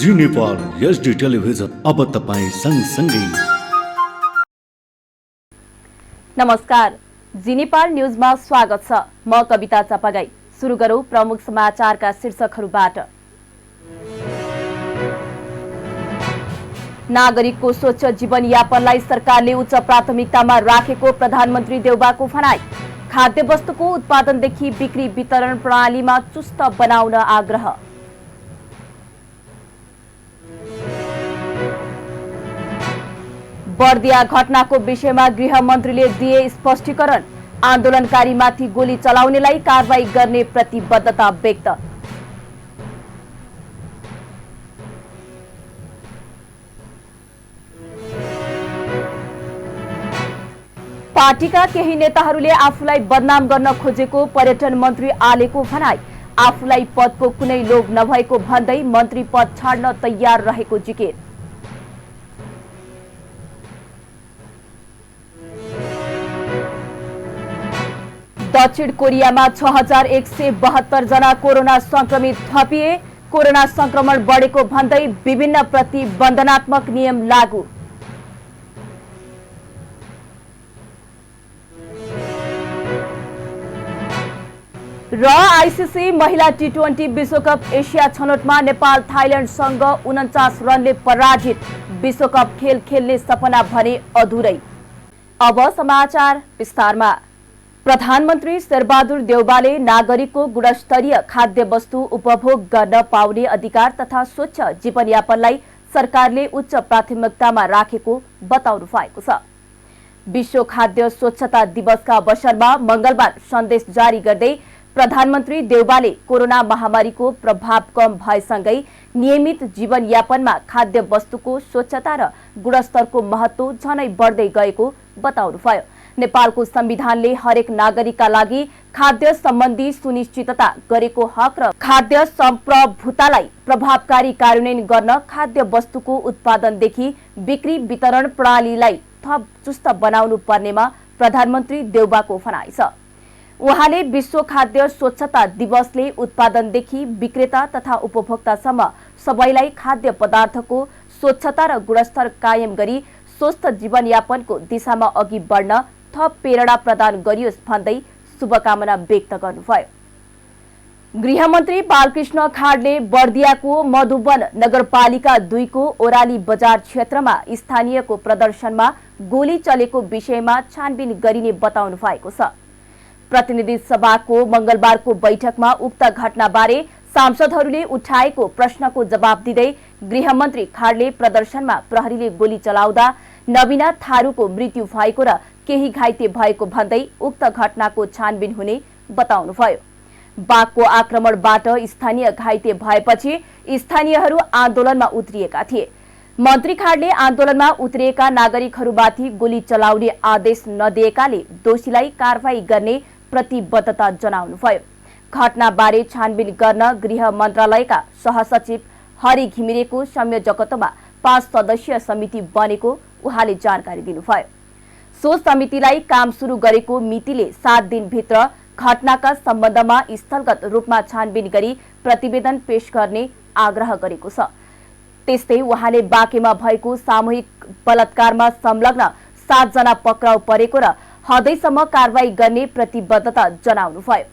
जी Nepal HD television अब तपाईं सँगसँगै। नमस्कार, जी नेपाल न्यूजमा स्वागत छ। म कविता चपागाई। सुरु गरौं प्रमुख समाचारका शीर्षकहरूबाट। नागरिकको स्वच्छ जीवनयापनलाई सरकारले उच्च प्राथमिकतामा राखेको प्रधानमन्त्री देउबाको भनाई। खाद्य वस्तुको उत्पादनदेखि बिक्री वितरण प्रणालीमा चुस्त बनाउन आग्रह। बर्दिया घटनाको विषयमा गृहमन्त्रीले दिए स्पष्टीकरण। आन्दोलनकारीमाथि गोली चलाउनेलाई कारबाही गर्ने प्रतिबद्धता व्यक्त। पार्टीका केही नेताहरूले आफूलाई बदनाम गर्न खोजेको पर्यटन मन्त्री आलेको भनाई। आफूलाई पदको कुनै लोभ नभएको भन्दै मन्त्री पद छाड्न तयार रहेको जिकिर। दक्षिण कोरियामा 6172 जना कोरोना संक्रमित थपिए। कोरोना संक्रमण बढेको भन्दै विभिन्न प्रतिबन्धनात्मक नियम लागू। र आईसीसी महिला टी20 विश्वकप एसिया छनौटमा नेपाल थाइल्याण्डसँग 49 रनले पराजित। विश्वकप खेल खेल्ने सपना भने अधुरै। अब समाचार विस्तारमा। प्रधानमन्त्री शेरबहादुर देउबाले नागरिकको गुणस्तरीय खाद्य वस्तु उपभोग गर्न पाउने अधिकार तथा स्वच्छ जीवनयापनलाई सरकारले उच्च प्राथमिकतामा राखेको बताउनु भएको छ। विश्व खाद्य स्वच्छता दिवसका अवसरमा मंगलबार सन्देश जारी गर्दै प्रधानमन्त्री देउबाले कोरोना महामारीको प्रभाव कम भएसँगै नियमित जीवनयापनमा खाद्य वस्तुको स्वच्छता र गुणस्तरको महत्व झनै बढ्दै गएको बताउनुभयो। नेपालको संविधानले हरेक नागरिकका लागि खाद्य सम्बन्धी सुनिश्चितता गरेको हक र खाद्य सम्प्रभुतालाई प्रभावकारी कार्यान्वयन गर्न खाद्य वस्तुको उत्पादनदेखि बिक्री वितरण प्रणालीलाई थप चुस्त बनाउनु पर्नेमा प्रधानमन्त्री देउबाको भनाइ छ। उहाँले विश्व खाद्य स्वच्छता दिवसले उत्पादनदेखि विक्रेता तथा उपभोक्तासम्म सबैलाई खाद्य पदार्थको स्वच्छता र गुणस्तर कायम गरी स्वस्थ जीवनयापनको दिशामा अघि बढ्न थप प्रेरणा प्रदान गरियोस् भन्दै शुभकामना व्यक्त गर्नुभयो। गृहमन्त्री बालकृष्ण खाडले बर्दियाको मधुवन नगरपालिका 2 को ओराली बजार क्षेत्रमा स्थानीयको प्रदर्शनमा गोली चलेको विषयमा छानबिन गरिने बताउनु भएको छ। प्रतिनिधि सभाको मंगलबारको बैठकमा उक्त घटनाबारे सांसदहरूले उठाएको प्रश्नको जवाब दिँदै गृहमन्त्री खाडले प्रदर्शनमा प्रहरीले गोली चलाउँदा नवीना थारूको मृत्यु भएको र केही घाइते भएको भन्दै उक्त घटनाको छानबिन हुने बताउनुभयो। बाघको आक्रमणबाट स्थानीय घाइते भएपछि स्थानीयहरू आन्दोलनमा उत्रिएका थिए। मन्त्री खाडले आन्दोलनमा उत्रिएका नागरिकहरूमाथि गोली चलाउने आदेश नदिएकाले दोषीलाई कारबाही गर्ने प्रतिबद्धता जनाउनुभयो। घटनाबारे छानबिन गर्न गृह मन्त्रालयका सहसचिव हरि घिमिरेको संयोजकत्वमा 5 सदस्यीय समिति बनेको उहाँले जानकारी दिनुभयो। सो समितिलाई काम सुरु गरेको मितिले 7 दिनभित्र घटनाका सम्बन्धमा स्थलगत रूपमा छानबिन गरी प्रतिवेदन पेश गर्ने आग्रह गरेको छ। त्यस्तै उहाँले बाँकेमा भएको सामूहिक बलात्कारमा संलग्न 7 जना पक्राउ परेको र हदैसम्म कारबाही गर्ने प्रतिबद्धता जनाउनुभयो।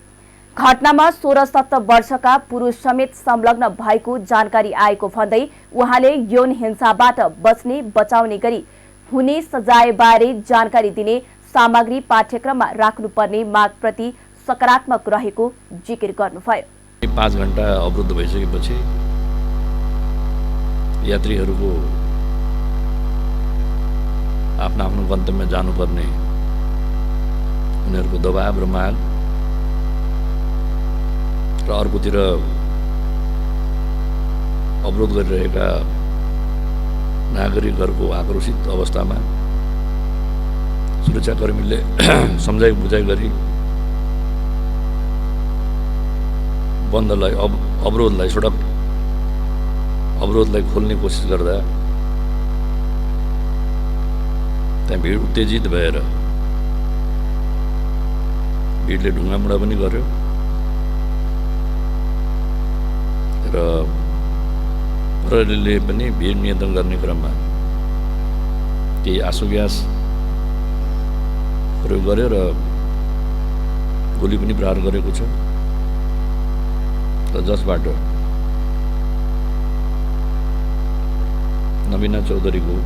घटनामा 16-17 वर्षका पुरुष समेत संलग्न भएको जानकारी आएको भन्दै उहाँले यौन हिंसाबाट बच्ने बचाउने गरी हुने सजायबारे जानकारी दिने सामग्री पाठ्यक्रममा राख्नुपर्ने मागप्रति सकारात्मक रहेको जिकिर गर्नुभयो। 5 घण्टा अवरुद्ध भइसकेपछि यात्रीहरूको आफ्नो आफ्नो गन्तव्यमा जानुपर्ने उनीहरूको दबाव र माग र अर्कोतिर अवरोध गरिरहेका नागरिकहरूको आक्रोशित अवस्थामा सुरक्षाकर्मीले सम्झाइ बुझाइ गरी बन्दलाई अवरोधलाई सडक अवरोधलाई खोल्ने कोसिस गर्दा त्यहाँ भिड उत्तेजित भएर भिडले ढुङ्गामुढा पनि गर्यो र प्रहरीले पनि भिड नियन्त्रण गर्ने क्रममा केही आँसु ग्यास प्रयोग गर्यो र गोली पनि प्रहार गरेको छ र जसबाट नवीना चौधरीको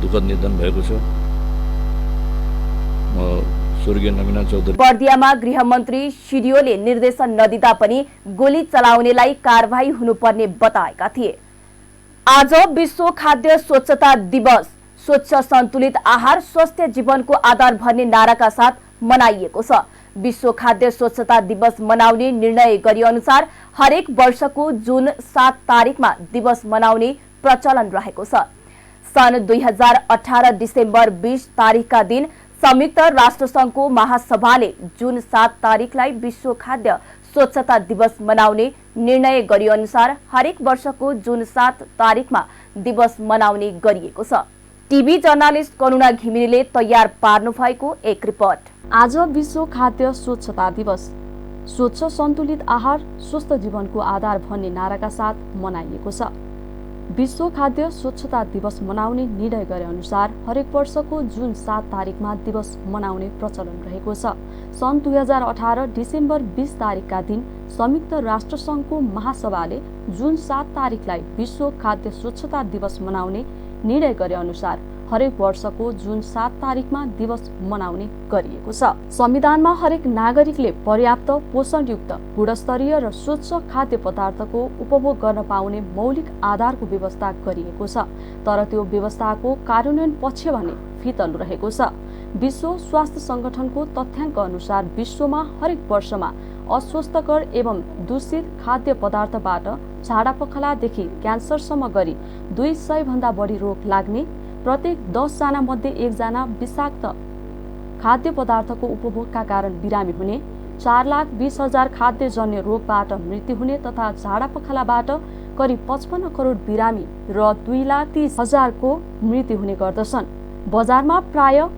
दुःखद निधन भएको छ। म स्वर्गीय नवीना चौधरी। बर्दियामा गृहमन्त्री सिडिओले निर्देशन नदिँदा पनि गोली चलाउनेलाई कारबाही हुनुपर्ने बताएका थिए। आज विश्व खाद्य स्वच्छता दिवस स्वच्छ सन्तुलित आहार स्वस्थ जीवनको आधार भन्ने नाराका साथ मनाइएको छ। विश्व खाद्य स्वच्छता दिवस मनाउने निर्णय गरे अनुसार हरेक वर्षको जुन 7 तारिकमा दिवस मनाउने प्रचलन रहेको छ। सन् 2018 डिसेम्बर 20 तारिकका दिन संयुक्त राष्ट्रसङ्घको महासभाले जुन 7 तारिकलाई विश्व खाद्य स्वच्छता दिवस मनाउने निर्णय गरे अनुसार हरेक वर्षको जुन 7 तारिकमा दिवस मनाउने गरिएको छ। टिभी जर्नालिस्ट करुणा घिमिरेले तयार पार्नु भएको एक रिपोर्ट। आज विश्व खाद्य स्वच्छता दिवस स्वच्छ सन्तुलित आहार स्वस्थ जीवनको आधार भन्ने नाराका साथ मनाइएको छ। विश्व खाद्य स्वच्छता दिवस मनाउने निर्णय गरे अनुसार हरेक वर्षको जुन 7 तारिकमा दिवस मनाउने प्रचलन रहेको छ। सन् 2018 डिसेम्बर 20 तारिकका दिन संयुक्त राष्ट्रसङ्घको महासभाले जुन 7 तारिकलाई विश्व खाद्य स्वच्छता दिवस मनाउने निर्णय गरे अनुसार हरेक वर्षको जुन 7 तारिकमा दिवस मनाउने गरिएको छ। संविधानमा हरेक नागरिकले पर्याप्त पोषणयुक्त गुणस्तरीय र स्वच्छ खाद्य पदार्थको उपभोग गर्न पाउने मौलिक आधारको व्यवस्था गरिएको छ। तर त्यो व्यवस्थाको कार्यान्वयन पक्ष भने फितलो रहेको छ। विश्व स्वास्थ्य संगठनको तथ्याङ्क अनुसार विश्वमा हरेक वर्षमा अस्वस्थकर एवं दूषित खाद्य पदार्थबाट झाडापखालादेखि क्यान्सरसम्म गरी 200 भन्दा बढी रोग लाग्ने, प्रत्येक 10 जना मध्ये 1 जना विषाक्त खाद्य पदार्थको उपभोगका कारण बिरामी हुने, 4,20,000 खाद्यजन्य रोगबाट मृत्यु हुने तथा झाडापखालाबाट करिब 55 करोड बिरामी र 2,30,000 को मृत्यु हुने गर्दछन्। बजारमा प्राय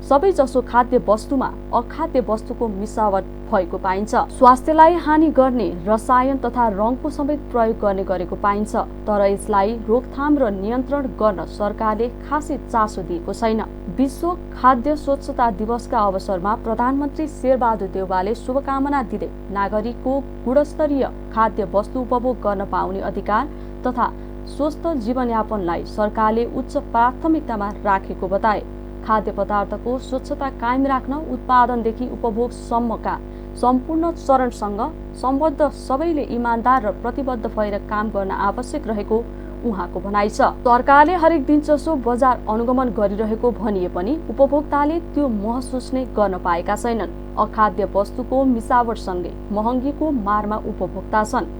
सबैजसो खाद्य वस्तुमा अखाद्य वस्तुको मिसावट भएको पाइन्छ। स्वास्थ्यलाई हानि गर्ने रसायन तथा रङको समेत प्रयोग गर्ने गरेको पाइन्छ। तर यसलाई रोकथाम र नियन्त्रण गर्न सरकारले खासै चासो दिएको छैन। विश्व खाद्य स्वच्छता दिवसका अवसरमा प्रधानमन्त्री शेरबहादुर देउवाले शुभकामना दिँदै नागरिकको गुणस्तरीय खाद्य वस्तु उपभोग गर्न पाउने अधिकार तथा स्वस्थ जीवनयापनलाई सरकारले उच्च प्राथमिकतामा राखेको बताए। खाद्य पदार्थको स्वच्छता कायम राख्न उत्पादनदेखि उपभोगसम्मका सम्पूर्ण चरणसँग सम्बद्ध सबैले इमानदार र प्रतिबद्ध भएर काम गर्न आवश्यक रहेको उहाँको भनाइ छ। सरकारले हरेक दिन जसो बजार अनुगमन गरिरहेको भनिए पनि उपभोक्ताले त्यो महसुस नै गर्न पाएका छैनन्। अखाद्य वस्तुको मिसावटसँगै महँगीको मारमा उपभोक्ता छन्।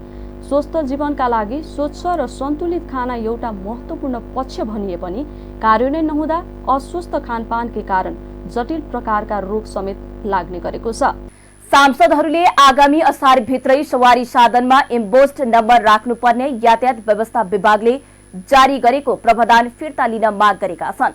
स्वस्थ जीवनका लागि स्वच्छ र सन्तुलित खाना एउटा महत्त्वपूर्ण पक्ष भनिए पनि कार्यान्वयन नहुँदा अस्वस्थ खानपानकै कारण जटिल प्रकारका रोग समेत लाग्ने गरेको छ। सांसदहरूले आगामी असार भित्रै सवारी साधनमा इम्पोस्ट नम्बर राख्नुपर्ने यातायात व्यवस्था विभागले जारी गरेको प्रावधान फिर्ता लिन माग गरेका छन्।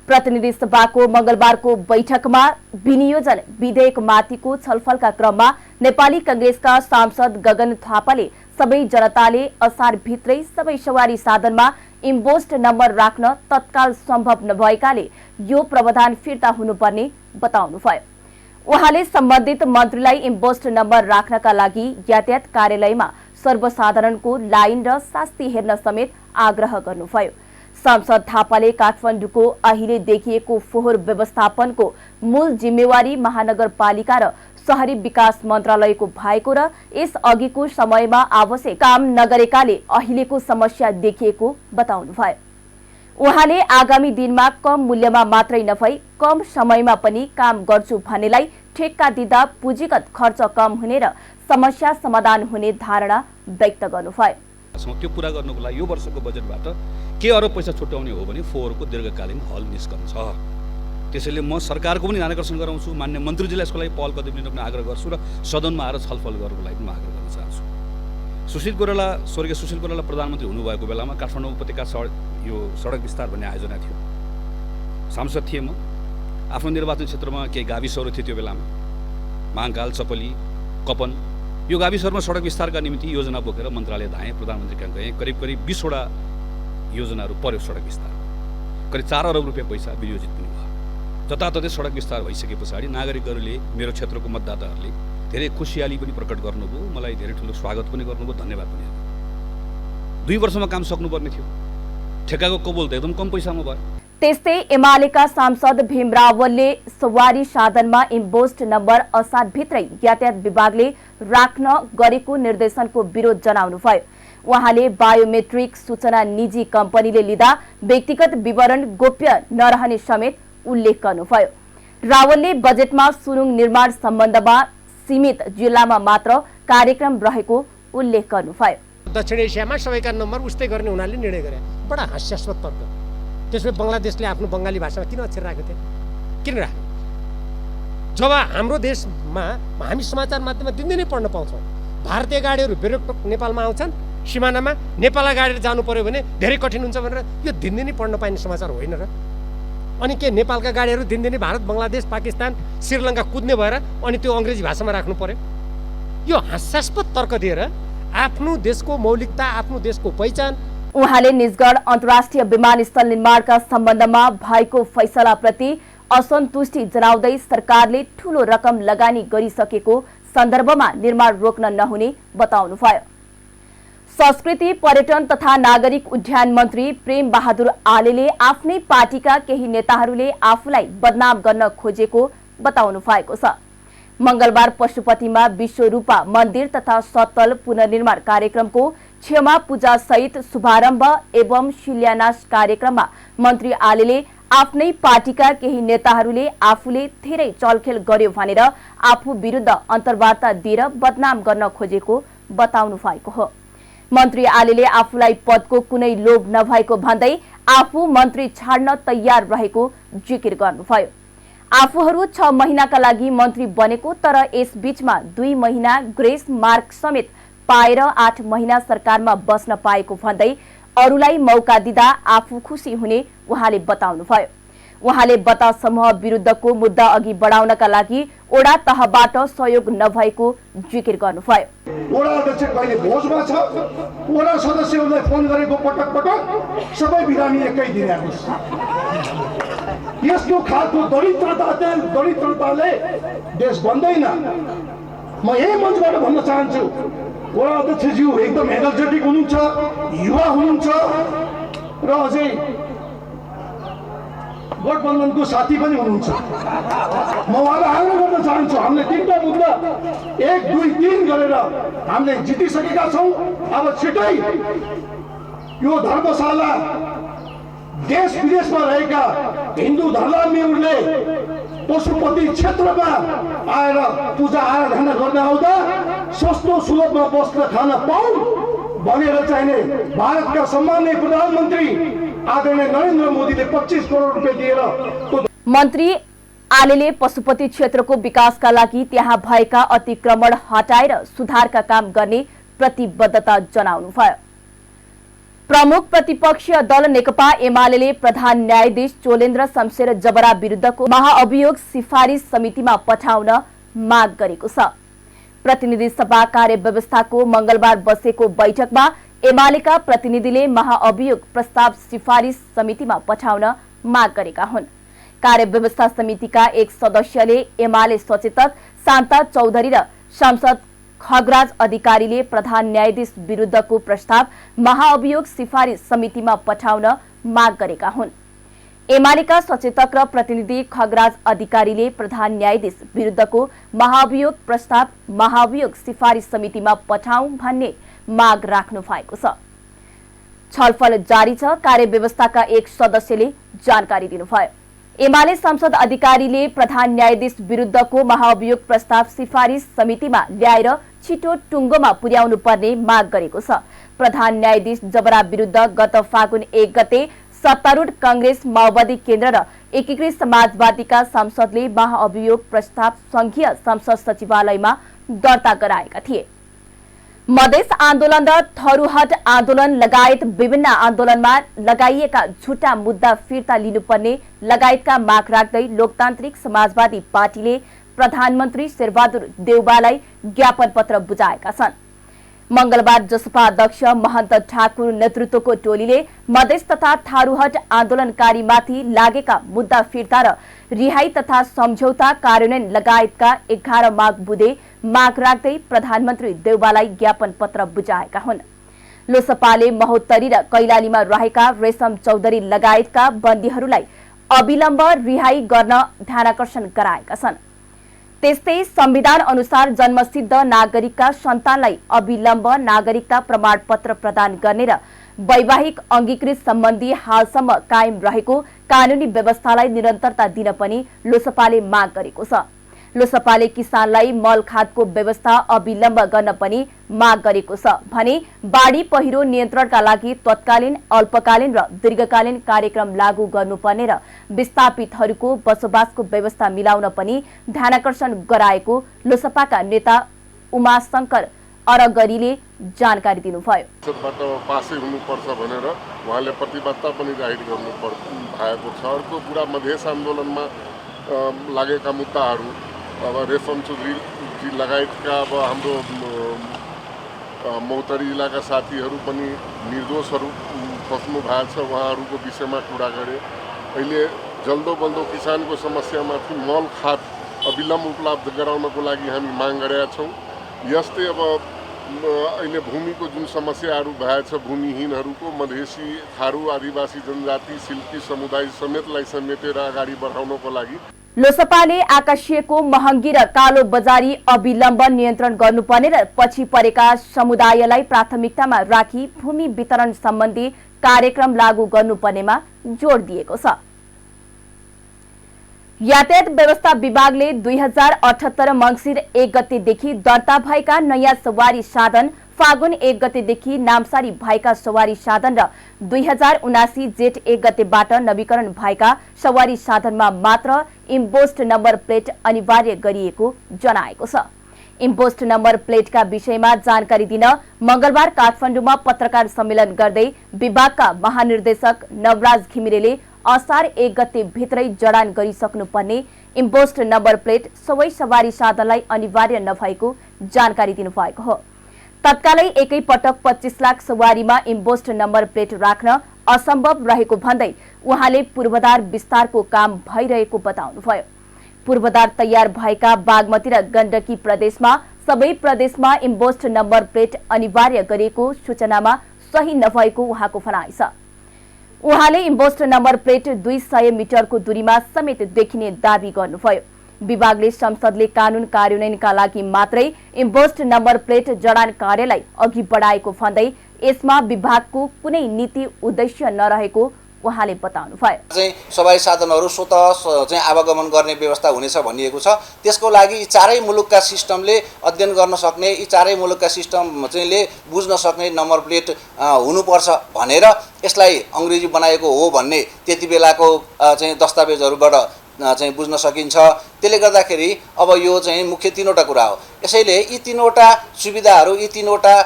प्रतिनिधि सभाको मंगलबारको बैठकमा विनियोजन विधेयकमाथिको छलफलका क्रममा नेपाली कांग्रेसका सांसद गगन थापाले सबै जनताले असार भित्रै सबै सवारी साधनमा इम्पोस्ट नम्बर राख्न तत्काल सम्भव नभएकाले यो प्रावधान फिर्ता हुनुपर्ने बताउनुभयो। उहाँले सम्बन्धित मन्त्रीलाई इम्पोस्ट नम्बर राख्नका लागि यातायात कार्यालयमा सर्वसाधारणको लाइन र शास्ति हेर्न समेत आग्रह गर्नुभयो। सांसद थापाले काठमाडौँको अहिले देखिएको फोहोर व्यवस्थापनको मूल जिम्मेवारी महानगरपालिका र शहरी विकास मन्त्रालयको भएको र यस अघिको समयमा आवश्यक काम नगरेकाले अहिलेको समस्या देखिएको बताउनुभयो। उहाँले आगामी दिनमा कम मूल्यमा मात्रै नभई कम समयमा पनि काम गर्छु भन्नेलाई ठेक्का दिँदा पुँजीगत खर्च कम हुने र समस्या समाधान हुने धारणा व्यक्त गर्नुभयो। त्यो पूरा गर्नको लागि यो वर्षको बजेटबाट के अरब पैसा छुट्याउने हो भने फोहोरको दीर्घकालीन हल निस्कन्छ। त्यसैले म सरकारको पनि ध्यान आकर्षण गराउँछु, मान्य मन्त्रीजीलाई यसको लागि पहल कदम लिन पनि आग्रह गर्छु र सदनमा आएर छलफल गर्नको लागि पनि आग्रह गर्न चाहन्छु। स्वर्गीय सुशील कोइराला प्रधानमन्त्री हुनुभएको बेलामा काठमाडौँ उपत्यका यो सडक विस्तार भन्ने आयोजना थियो। सांसद थिएँ म। आफ्नो निर्वाचन क्षेत्रमा केही गाविसहरू थिए त्यो बेलामा, महाकाल, चपली, कपन यो गाविसहरूमा सडक विस्तारका निम्ति योजना बोकेर मन्त्रालय धाएँ, प्रधानमन्त्री कहाँ गएँ, करिब 20वटा योजनाहरू पर्यो सडक विस्तार, करिब 4 अरब रुपियाँ पैसा विनियोजित पनि भयो। जताततै सडक विस्तार भइसके पछाडि नागरिकहरूले, मेरो क्षेत्रको मतदाताहरूले धेरै खुसियाली पनि प्रकट गर्नुभयो, मलाई धेरै ठुलो स्वागत पनि गर्नुभयो, धन्यवाद पनि। 2 वर्षमा काम सक्नुपर्ने थियो, ठेक्काको कबोल त एकदम कम पैसामा भयो। त्यस्तै एमालेका सांसद भीम रावलले सवारी साधनमा इम्पोस्ट नम्बर असाध्भित्रै यातायात विभागले राख्न गरेको निर्देशनको विरोध जनाउनुभयो। उहाँले बायोमेट्रिक सूचना निजी कम्पनीले लिँदा व्यक्तिगत विवरण गोप्य नरहने समेत उल्लेख गर्नुभयो। रावलले बजेटमा सुरुङ निर्माण सम्बन्धमा सीमित जिल्लामा मात्र कार्यक्रम रहेको उल्लेख गर्नुभयो। दक्षिण एसियामा सबैका नम्बर उस्तै गर्ने हुनाले निर्णय गरे। बडा हास्यास्पद तर्क। त्यसपछि बङ्गलादेशले आफ्नो बङ्गाली भाषामा किन अक्षर राखेको थियो? किन राख्यो? जब हाम्रो देशमा हामी समाचार माध्यममा दिनदिनै पढ्न पाउँछौँ, भारतीय गाडीहरू बेरोकटोक नेपालमा आउँछन्, सिमानामा नेपालका गाडीहरू जानु पर्यो भने धेरै कठिन हुन्छ भनेर यो दिनदिनै पढ्न पाइने समाचार होइन र? अनि के नेपालका गाडीहरू दिनदिनै भारत, बङ्गलादेश, पाकिस्तान, श्रीलङ्का कुद्ने भएर अनि त्यो अङ्ग्रेजी भाषामा राख्नु पर्यो? यो हास्यास्पद तर्क दिएर आफ्नो देशको मौलिकता, आफ्नो देशको पहिचान। उहाँले निजगढ अन्तर्राष्ट्रिय विमानस्थल निर्माणका सम्बन्धमा भएको फैसलाप्रति असन्तुष्टि जनाउँदै सरकारले ठूलो रकम लगानी गरिसकेको सन्दर्भमा निर्माण रोक्न नहुने बताउनुभयो। संस्कृति, पर्यटन तथा नागरिक उड्डयन मन्त्री प्रेम बहादुर आलेले आफ्नै पार्टीका केही नेताहरूले आफूलाई बदनाम गर्न खोजेको बताउनु भएको छ। मंगलबार पशुपतिमा विश्वरूपा मन्दिर तथा सत्तल पुनर्निर्माण कार्यक्रमको क्षमा पूजा सहित शुभारम्भ एवं शिलान्यास कार्यक्रममा मन्त्री आलेले आफ्नै पार्टीका केही नेताहरूले आफूले धेरै चलखेल गर्यो भनेर आफू विरुद्ध अन्तर्वार्ता दिएर बदनाम गर्न खोजेको बताउनु भएको हो। मन्त्री आलेले आफूलाई पदको कुनै लोभ नभएको भन्दै आफू मन्त्री छाड्न तयार रहेको जिकिर गर्नुभयो। आफूहरू 6 महिनाका लागि मन्त्री बनेको, तर यस बीचमा 2 महिना ग्रेस मार्क समेत पाएर 8 महिना सरकारमा बस्न पाएको भन्दै अरूलाई मौका दिँदा आफू खुसी हुने उहाँले बताउनुभयो। उहाँले बता समूह विरुद्धको मुद्दा अघि बढाउनका लागि ओडा तहबाट सहयोग नभएको जिकिर गर्नुभयो। ओडा अध्यक्ष कहिले भोजमा छ, ओडा सदस्यहरूलाई फोन गरेको पटक पटक सबै बिरामी एकै दिन आउँछ। यस्तो खालको दरिद्रताले देश बन्दैन। म यही मञ्चबाट भन्न चाहन्छु, वडा अध्यक्षज्यू एकदम एनर्जेटिक हुनुहुन्छ, युवा हुनुहुन्छ र अझै गठबन्धनको साथी पनि हुनुहुन्छ। म उहाँलाई आग्रह गर्न चाहन्छु, हामीले 3टा मुद्दा 1, 2, 3 गरेर हामीले जितिसकेका छौँ। अब छिटै यो धर्मशाला देश विदेशमा रहेका हिन्दू धर्मावलम्बीहरूले पशुपति क्षेत्रमा आएर पूजा आराधना गर्न आउँदा सस्तो सुलभमा बस्न खान पाउन् भनेर चाहिने भारतका सम्माननीय प्रधानमन्त्री आदरणीय नरेन्द्र मोदीले 25 करोड रुपियाँ दिएर मन्त्री आलेले पशुपति क्षेत्रको विकासका लागि त्यहाँ भएका अतिक्रमण हटाएर सुधारका काम गर्ने प्रतिबद्धता जनाउनुभयो। प्रमुख प्रतिपक्षीय दल नेकपा एमालेले प्रधान न्यायाधीश चोलेन्द्र शमशेर जबरा विरुद्धको महाअभियोग सिफारिस समितिमा पठाउन माग गरेको छ। प्रतिनिधि सभा कार्यव्यवस्थाको मंगलबार बसेको बैठकमा एमालेका प्रतिनिधिले महाअभियोग प्रस्ताव सिफारिस समितिमा पठाउन माग गरेका हुन्। कार्यव्यवस्था समितिका एक सदस्यले एमाले सचेतक शान्ता चौधरी र सांसद खगराज अधिकारीले प्रधान न्यायाधीश विरुद्धको प्रस्ताव महाअभियोग सिफारिस समितिमा पठाउन माग गरेका हुन्। एमालेका सचेतक र प्रतिनिधि खगराज अधिकारीले प्रधान न्यायाधीश विरुद्धको महाअभियोग प्रस्ताव महाअभियोग सिफारिस समितिमा पठाउँ भन्ने माग राख्नु भएको छ। छलफल जारी छ, कार्यव्यवस्थाका एक सदस्यले जानकारी दिनुभयो। एमाले सांसद अधिकारीले प्रधान न्यायाधीश विरुद्धको महाअभियोग प्रस्ताव सिफारिस समितिमा ल्याएर छिटो टुङ्गोमा पुर्याउनु पर्ने माग गरेको छ। प्रधान न्यायाधीश जबरा विरुद्ध गत फागुन 1 गते सत्तारूढ कांग्रेस माओवादी केन्द्र र एकीकृत समाजवादीका सांसदले महाअभियोग प्रस्ताव संघीय संसद सचिवालयमा दर्ता गराएका थिए। मधेस आन्दोलन र थरूहट आन्दोलन लगायत विभिन्न आन्दोलनमा लगाइएका झुटा मुद्दा फिर्ता लिनुपर्ने लगायतका माग राख्दै लोकतान्त्रिक समाजवादी पार्टीले प्रधानमन्त्री शेरबहादुर देउवालाई ज्ञापन पत्र बुझाएका छन्। मंगलबार जसपा अध्यक्ष महन्त ठाकुर नेतृत्वको टोलीले मधेस तथा थारूहट आन्दोलनकारीमाथि लागेका मुद्दा फिर्ता र रिहाई तथा सम्झौता कार्यान्वयन लगायतका 11 माग बुँदे माग राख्दै प्रधानमन्त्री देउवालाई ज्ञापन पत्र बुझाएका हुन्। लोसपाले महोत्तरी र कैलालीमा रहेका रेशम चौधरी लगायतका बन्दीहरूलाई अविलम्ब रिहाई गर्न ध्यानाकर्षण गराएका छन्। त्यस्तै संविधान अनुसार जन्मसिद्ध नागरिकका सन्तानलाई अविलम्ब नागरिकता प्रमाणपत्र प्रदान गर्ने र वैवाहिक अंगीकृत सम्बन्धी हालसम्म कायम रहेको कानूनी व्यवस्थालाई निरन्तरता दिन पनि लोसपाले माग गरेको छ। लोसपाले किसानलाई मल खादको व्यवस्था अविलम्ब गर्न पनि माग गरेको छ भने बाढी पहिरो नियन्त्रणका लागि तत्कालीन अल्पकालीन र दीर्घकालीन कार्यक्रम लागू गर्नुपर्ने र विस्थापितहरूको बसोबासको व्यवस्था मिलाउन पनि ध्यानाकर्षण गराएको लोसपाका नेता उमाशंकर अरगरीले जानकारी दिनुभयो। पासै हुनुपर्छ भनेर उहाँले प्रतिबद्धता पनि जाहेर गर्नु भएको छ। अर्को कुरा मधेस आन्दोलनमा लागेका मुद्दाहरू अब रेशम चौधरी लगायतका अब हाम्रो मौतरी इलाका साथीहरू पनि निर्दोषहरू फस्नु भएको छ, उहाँहरूको विषयमा कुरा गरे। अहिले जल्दो बल्दो किसानको समस्यामाथि मल खाद अविलम्ब उपलब्ध गराउनको लागि हामी माग गरेका छौँ। यस्तै अब अहिले भूमिको जुन समस्याहरू भएछ भूमिहीनहरूको मधेसी थारू आदिवासी जनजाति सिल्की समुदाय समेतलाई समेटेर अगाडि बढाउनको लागि लोसपाले आकाशिएको महँगी र कालो बजारी अविलम्ब नियन्त्रण गर्नुपर्ने र पछि परेका समुदायलाई प्राथमिकतामा राखी भूमि वितरण सम्बन्धी कार्यक्रम लागू गर्नुपर्नेमा जोड दिएको छ। यातायात व्यवस्था विभागले 2078 मंसिर 1 गतेदेखि दर्ता भएका नयाँ सवारी साधन फागुन 1 गतेदेखि नामसारी भएका सवारी साधन र 2079 जेठ 1 गतेबाट नवीकरण भएका सवारी साधनमा मात्र इम्पोस्ट नम्बर प्लेट अनिवार्य गरिएको जनाएको छ। इम्पोस्ट नम्बर प्लेटका विषयमा जानकारी दिन मंगलबार काठमाडौँमा पत्रकार सम्मेलन गर्दै विभागका महानिर्देशक नवराज घिमिरेले असार 1 गते भित्रै जडान गरिसक्नुपर्ने इम्पोस्ट नम्बर प्लेट सबै सवारी साधनलाई अनिवार्य नभएको जानकारी दिनुभएको हो। तत्कालै एकै पटक 25 लाख सवारीमा इम्पोस्ट नम्बर प्लेट राख्न असम्भव रहेको भन्दै उहाँले पूर्वाधार विस्तारको काम भइरहेको बताउनुभयो। पूर्वाधार तयार भएका बागमती र गण्डकी प्रदेशमा सबै प्रदेशमा इम्पोस्ट नम्बर प्लेट अनिवार्य गरिएको सूचनामा सही नभएको उहाँको भनाइ छ। उहाँले इम्पोस्ट नम्बर प्लेट 200 मिटरको दूरीमा समेत देखिने दावी गर्नुभयो। विभागले संसदले कानून कार्यान्वयनका लागि मात्रै इम्पोस्ट नम्बर प्लेट जडान कार्यलाई अघि बढाएको भन्दै यसमा विभागको कुनै नीति उद्देश्य नरहेको उहाँले बताउनुभयो। सवारी साधनहरू स्वतः आवागमन गर्ने व्यवस्था हुनेछ भनिएको छ। त्यसको लागि यी चारै मुलुकका सिस्टमले अध्ययन गर्न सक्ने यी चारै मुलुकका सिस्टमले बुझ्न सक्ने नम्बर प्लेट हुनुपर्छ भनेर यसलाई अंग्रेजी बनाएको हो भन्ने त्यति बेलाको दस्तावेजहरूबाट बुझ्न सकिन्छ। त्यसले गर्दाखेरि अब यो मुख्य तीनवटा कुरा हो। यसैले यी तीनवटा सुविधाहरू यी तीनवटा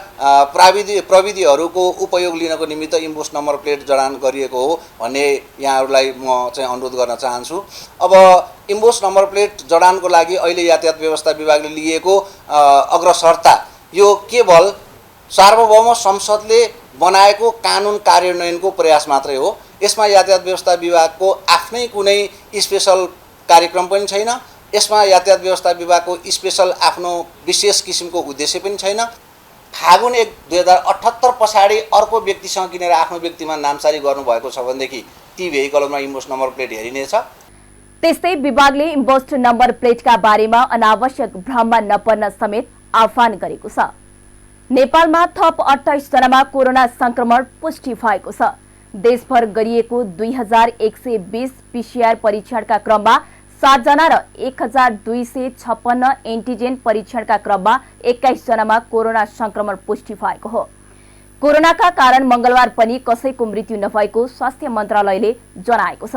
प्रविधिहरूको उपयोग लिनको निमित्त इम्पोस्ट नम्बर प्लेट जडान गरिएको हो भन्ने यहाँहरूलाई म अनुरोध गर्न चाहन्छु। अब इम्पोस्ट नम्बर प्लेट जडानको लागि अहिले यातायात व्यवस्था विभागले लिएको अग्रसरता यो केवल सार्वभौम संसदले बनाएको कानुन कार्यान्वयनको प्रयास मात्रै हो। यसमा यातायात व्यवस्था विभागको आफ्नै कुनै स्पेशल कार्यक्रम पनि छैन। यसमा यातायात व्यवस्था विभागको स्पेशल आफ्नो विशेष किसिमको उद्देश्य पनि छैन। फागुन 1 2078 पछाडि अर्को व्यक्तिसँग किनेर आफ्नो व्यक्तिमा नामसारी गर्नुभएको छ भनेदेखि ती भेहिकलमा इम्पोस्ट नम्बर प्लेट हेरिनेछ। त्यस्तै विभागले इम्पोस्ट नम्बर प्लेटका बारेमा अनावश्यक भ्रममा नपर्न समेत आह्वान गरेको छ। नेपालमा थप 28 जनामा कोरोना संक्रमण पुष्टि भएको छ। देशभर गरिएको 2120 पीसीआर परीक्षणका क्रममा 7 जना र 1256 एन्टिजेन परीक्षणका क्रममा 21 जनामा कोरोना संक्रमण पुष्टि भएको हो। कोरोनाका कारण मंगलबार पनि कसैको मृत्यु नभएको स्वास्थ्य मन्त्रालयले जनाएको छ।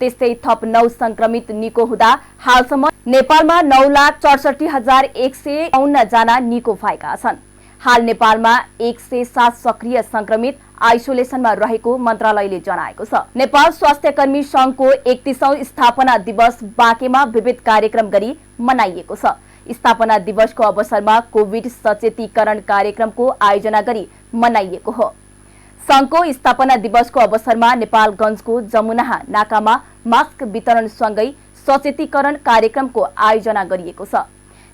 त्यस्तै थप 9 संक्रमित निको हुँदा हालसम्म नेपालमा 9,64,159 जना निको भएका छन्। हाल नेपालमा 107 सक्रिय संक्रमित आइसोलेसनमा रहेको मन्त्रालयले जनाएको छ। नेपाल स्वास्थ्यकर्मी संघको 31औं स्थापना दिवस बाँकेमा विविध कार्यक्रम गरी मनाइएको छ। स्थापना दिवसको अवसरमा कोभिड सचेतीकरण कार्यक्रमको आयोजना गरी मनाइएको हो। संघको स्थापना दिवसको अवसरमा नेपालगञ्जको जमुनाहा नाकामा मास्क वितरणसँगै सचेतीकरण कार्यक्रमको आयोजना गरिएको छ।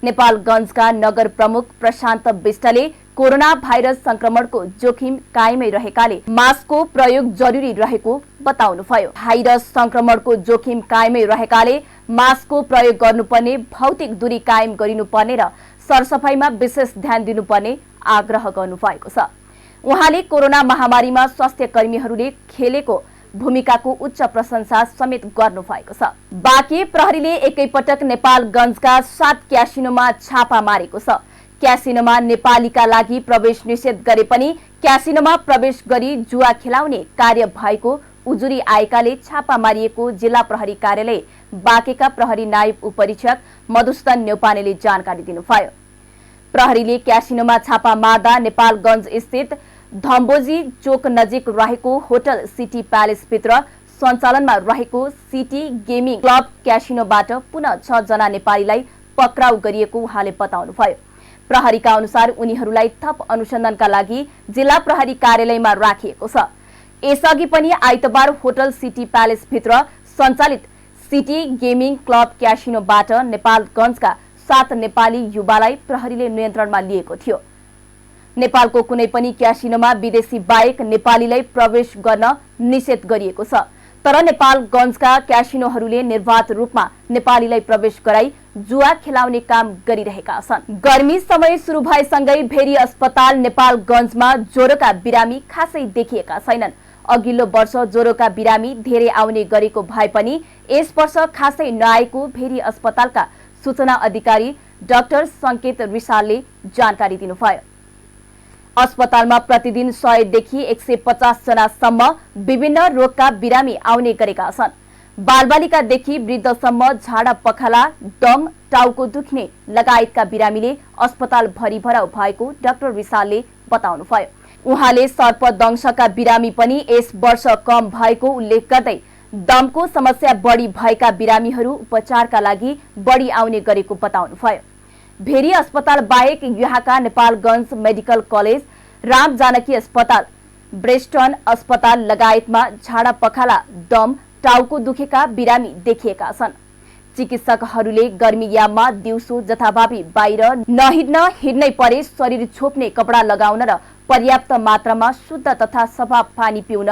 नेपालगञ्जका नगर प्रमुख प्रशान्त विष्टले कोरोना भाइरस संक्रमणको जोखिम कायमै रहेकाले मास्कको प्रयोग जरुरी रहेको बताउनुभयो। भाइरस संक्रमणको जोखिम कायमै रहेकाले मास्कको प्रयोग गर्नुपर्ने, भौतिक दूरी कायम गरिनुपर्ने र सरसफाइमा विशेष ध्यान दिनुपर्ने आग्रह गर्नुभएको छ। उहाँले कोरोना महामारीमा स्वास्थ्य कर्मीहरूले खेलेको भूमिकाको उच्च प्रशंसा समेत गर्नुभएको छ। बाँके प्रहरीले एकैपटक नेपालगञ्जका 7 क्यासिनोमा छापा मारेको छ। क्यासिनोमा नेपालीका लागि प्रवेश निषेध गरे पनि क्यासिनोमा प्रवेश गरी जुवा खेलाउने कार्य भएको उजुरी आएकाले छापा मारिएको जिल्ला प्रहरी कार्यालय बाँकेका प्रहरी नायब उपरीक्षक मधुसूदन न्यौपानेले जानकारी दिनुभयो। प्रहरीले क्यासिनोमा छापा मार्दा नेपालगञ्ज स्थित धम्बोजी चोक नजिक रहेको होटल सिटी प्यालेसभित्र सञ्चालनमा रहेको सिटी गेमिङ क्लब क्यासिनोबाट पुनः 6 जना नेपालीलाई पक्राउ गरिएको उहाँले बताउनुभयो। प्रहरीका अनुसार उनीहरूलाई थप अनुसन्धानका लागि जिल्ला प्रहरी कार्यालयमा राखिएको छ। यसअघि पनि आइतबार होटल सिटी प्यालेसभित्र सञ्चालित सिटी गेमिङ क्लब क्यासिनोबाट नेपालगञ्जका 7 नेपाली युवालाई प्रहरीले नियन्त्रणमा लिएको थियो। नेपालको कुनै पनि क्यासिनोमा विदेशी बाहेक नेपालीलाई प्रवेश गर्न निषेध गरिएको छ। तर नेपालगञ्जका क्यासिनोहरूले निर्वाध रूपमा नेपालीलाई प्रवेश गराई जुवा खेलाउने काम गरिरहेका छन्। गर्मी समय सुरु भएसँगै भेरी अस्पताल नेपालगञ्जमा ज्वरोका बिरामी खासै देखिएका छैनन्। अघिल्लो वर्ष ज्वरोका बिरामी धेरै आउने गरेको भए पनि यस वर्ष खासै नआएको भेरी अस्पतालका सूचना अधिकारी डाक्टर संकेत रिसालले जानकारी दिनुभयो। अस्पतालमा प्रतिदिन 100 देखि 150 जनासम्म विभिन्न रोगका बिरामी आउने गरेका छन्। बालबालिकादेखि वृद्धसम्म झाडा पखाला, दम, टाउको दुख्ने लगायतका बिरामीले अस्पताल भरिभराउ भएको डाक्टर रिसालले बताउनुभयो। उहाँले सर्पदंशका बिरामी पनि यस वर्ष कम भएको उल्लेख गर्दै दमको समस्या बढी भएका बिरामीहरू उपचारका लागि बढी आउने गरेको बताउनुभयो। भेरी अस्पताल बाहेक यहाँका नेपालगञ्ज मेडिकल कलेज, राम जानकी अस्पताल, ब्रेस्टन अस्पताल लगायतमा झाडा पखाला, दम, टाउको दुखेका बिरामी देखिएका छन्। चिकित्सकहरूले गर्मीयाममा दिउँसो जथाभावी बाहिर नहिड्न, हिड्नै परे शरीर छोप्ने कपडा लगाउन र पर्याप्त मात्रामा शुद्ध तथा सफा पानी पिउन,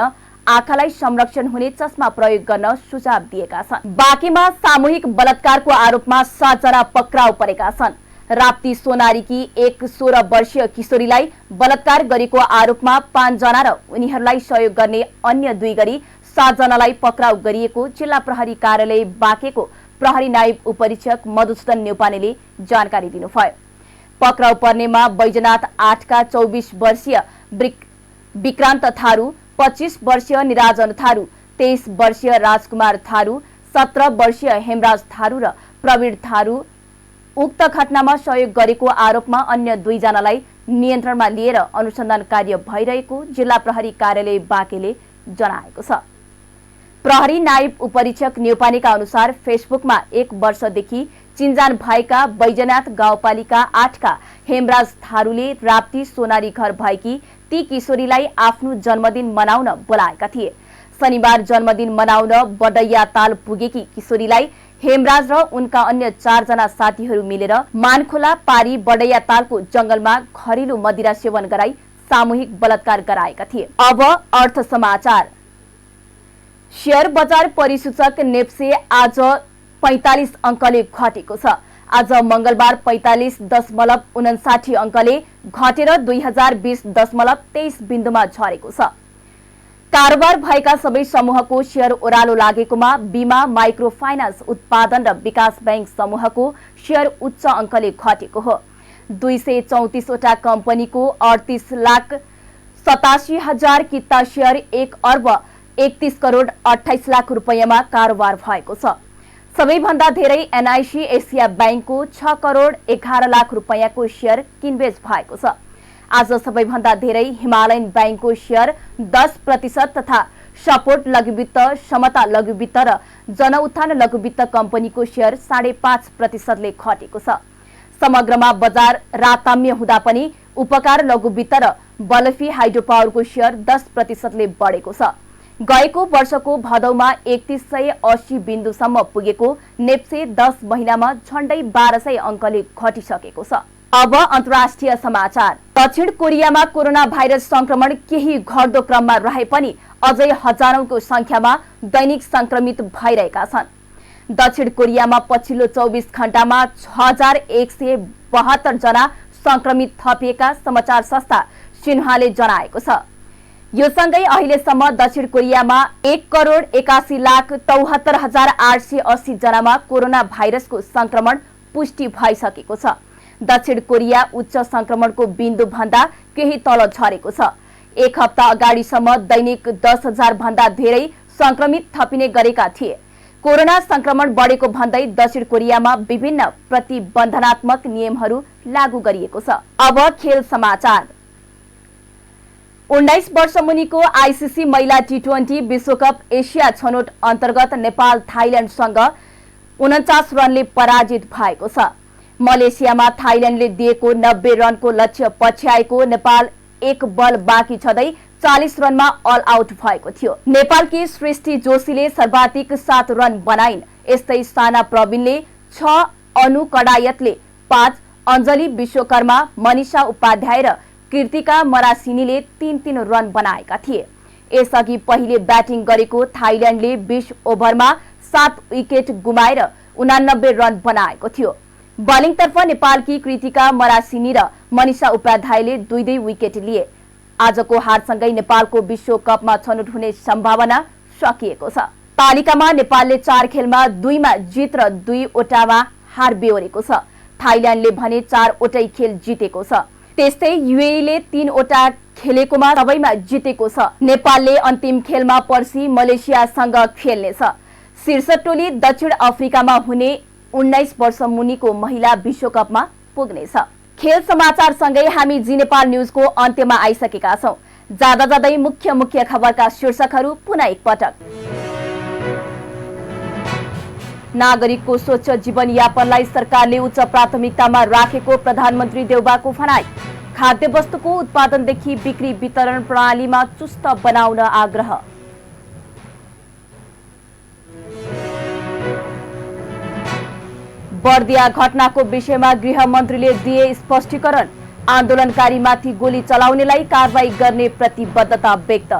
आँखालाई संरक्षण हुने चस्मा प्रयोग गर्न सुझाव दिएका छन्। बाँकेमा सामूहिक बलात्कारको आरोपमा 7 जना पक्राउ परेका छन्। राप्ती सोनारीकी एक 16 वर्षीय किशोरीलाई बलात्कार गरेको आरोपमा 5 जना र उनीहरूलाई सहयोग गर्ने अन्य 2 गरी 7 जनालाई पक्राउ गरिएको जिल्ला प्रहरी कार्यालय बाँकेको प्रहरी नायब उपरीक्षक मधुसूदन न्यौपानेले जानकारी दिनुभयो। पक्राउ पर्नेमा बैजनाथ 8 का 24 वर्षीय विक्रान्त थारू, 25 वर्षीय निराजन थारू, 23 वर्षीय राजकुमार थारू, 17 वर्षीय हेमराज थारू र प्रवीण थारू उक्त घटनामा सहयोग गरेको आरोपमा अन्य 2 जनालाई नियन्त्रणमा लिएर अनुसन्धान कार्य भइरहेको जिल्ला प्रहरी कार्यालय बाँकेले जनाएको छ। प्रहरी नायब उपरीक्षक न्यौपानेका अनुसार फेसबुकमा 1 वर्षदेखि चिन्जान भएका बैजनाथ गाउँपालिका 8 का हेमराज थारूले राप्ती सोनारी घर भएकी ती किशोरीलाई आफ्नो जन्मदिन मनाउन बोलाएका थिए। शनिबार जन्मदिन मनाउन बडैया ताल पुगेकी किशोरीलाई हेमराज र उनका अन्य 4 जना साथीहरू मिलेर मानखोला पारी बडैया तालको जंगलमा घरेलु मदिरा सेवन गराई सामूहिक बलात्कार गराएका थिए। अब अर्थ समाचार। शेयर बजार परिसूचक नेप्से आज 45 अंकले घटेको छ। आज मंगलबार 45.59 अंकले घटेर 2020.23 बिन्दुमा झरेको छ। कारोबार भएका सबै समूहको शेयर ओह्रालो लागेकोमा बीमा, माइक्रो फाइनान्स, उत्पादन र विकास बैंक समूहको शेयर उच्च अंकले घटेको हो। 234 वटा कम्पनीको 38,87,000 किता शेयर 1 अर्ब 31 करोड 28 लाख रुपैयाँमा कारोबार भएको छ। सबैभन्दा धेरै एनआईसी एसिया बैंकको 6 करोड 11 लाख रुपैयाँको शेयर किनबेच भएको छ। आज सबैभन्दा धेरै हिमालयन ब्याङ्कको सेयर 10% तथा सपोर्ट लघुवित्त, समता लघुवित्त र जनउत्थान लघुवित्त कम्पनीको सेयर 5.5% ले घटेको छ। समग्रमा बजार राताम्य हुँदा पनि उपकार लघुवित्त र बलफी हाइड्रो पावरको सेयर 10% ले बढेको छ। गएको वर्षको भदौमा 3180 बिन्दुसम्म पुगेको नेप्से 10 महिनामा झण्डै 1200 अङ्कले घटिसकेको छ। अब अन्तर्राष्ट्रिय समाचार। दक्षिण कोरियामा कोरोना भाइरस संक्रमण केही घट्दो क्रममा रहे पनि अझै हजारौंको संख्यामा दैनिक संक्रमित भइरहेका छन्। दक्षिण कोरियामा पछिल्लो 24 घण्टामा 6172 जना संक्रमित थपिएका समाचार संस्था सिन्हाले जनाएको छ। यो सँगै अहिलेसम्म दक्षिण कोरियामा 1,81,74,880 जनामा कोरोना भाइरसको संक्रमण पुष्टि भइसकेको छ। दक्षिण कोरिया उच्च संक्रमणको बिन्दु भन्दा केही तल झरेको छ। एक हप्ता अगाडिसम्म दैनिक 10,000 भन्दा धेरै संक्रमित थपिने गरेका थिए। कोरोना संक्रमण बढेको भन्दै दक्षिण कोरियामा विभिन्न प्रतिबन्धनात्मक नियमहरू लागू गरिएको छ। अब खेल समाचार। 19 वर्ष मुनिको आईसीसी महिला टी20 विश्वकप एसिया छनौट अन्तर्गत नेपाल थाइल्याण्डसँग 49 रनले पराजित भएको छ। मलेसियामा थाइल्याण्डले दिएको 90 रनको लक्ष्य पछ्याएको नेपाल एक बल बाँकी छँदै 40 रनमा अल आउट भएको थियो। नेपालकी सृष्टि जोशीले सर्वाधिक 7 रन बनाइन्। यस्तै साना प्रवीणले 6, अनु कडायतले 5, अञ्जली विश्वकर्मा, मनिषा उपाध्याय र कृतिका मरासिनीले 3-3 रन बनाएका थिए। यसअघि पहिले ब्याटिङ गरेको थाइल्याण्डले 20 ओभरमा 7 विकेट गुमाएर 89 रन बनाएको थियो। बलिङतर्फ नेपालकी कृतिका मरासिनी र मनिषा उपाध्यायले 2 विकेट लिए। आजको हारसँगै नेपालको विश्वकपमा छनौट हुने सम्भावना सकिएको छ। तालिकामा नेपालले 4 खेलमा 2मा जित र 2 वटामा हार बेहोरेको छ। थाइल्याण्डले भने 4 वटै खेल जितेको छ। त्यस्तै युएईले 3 वटा खेलेकोमा सबैमा जितेको छ। नेपालले अन्तिम खेलमा पर्सि मलेसियासँग खेल्नेछ। शीर्ष टोली दक्षिण अफ्रिकामा हुने 19 वर्ष मुनिको महिला विश्वकपमा पुग्नेछ। खेल समाचारसँगै हामी जी नेपाल न्यूजको अन्त्यमा आइसकेका छौं। जाँदा जाँदै मुख्य खबरका शीर्षकहरू पुनः एकपटक। नागरिकको स्वच्छ जीवनयापनलाई सरकारले उच्च प्राथमिकतामा राखेको प्रधानमन्त्री देउबाको भनाई। खाद्य वस्तुको उत्पादनदेखि बिक्री वितरण प्रणालीमा चुस्त बनाउन आग्रह। बर्दिया घटनाको विषयमा गृहमन्त्रीले दिए स्पष्टीकरण। आन्दोलनकारीमाथि गोली चलाउनेलाई कारवाही गर्ने प्रतिबद्धता व्यक्त।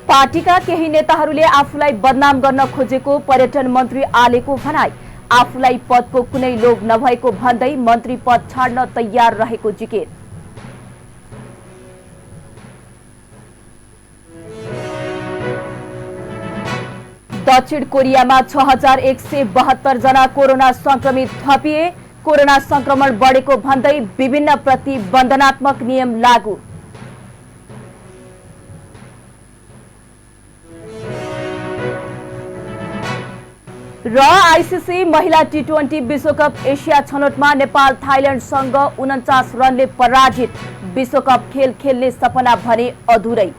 पार्टीका केही नेताहरूले आफूलाई बदनाम गर्न खोजेको पर्यटन मन्त्री आलेको भनाई। आफूलाई पदको कुनै लोभ नभएको भन्दै मन्त्री पद छाड्न तयार रहेको जिकिर। दक्षिण कोरियामा 6172 जना कोरोना संक्रमित थपिए। कोरोना संक्रमण बढेको भन्दै विभिन्न प्रतिबन्धनात्मक नियम लागू। र आईसीसी महिला टी20 विश्वकप एसिया छनौटमा नेपाल थाइल्याण्डसँग 49 रनले पराजित। विश्वकप खेल खेल्ने सपना भने अधुरै।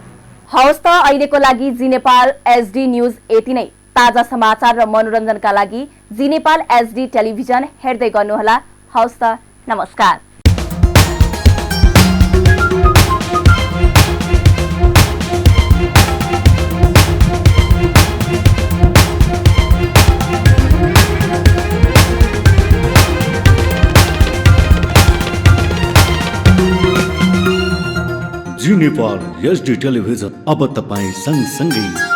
हवस् त अहिलेको लागि जी नेपाल एचडी न्यूज यति नै। ताजा समाचार र मनोरञ्जनका लागि जी नेपाल एचडी टेलिभिजन हेर्दै गर्नुहोला। हवस् त, नमस्कार। जी नेपाल एचडी टेलिभिजन अब तपाईं सँगसँगै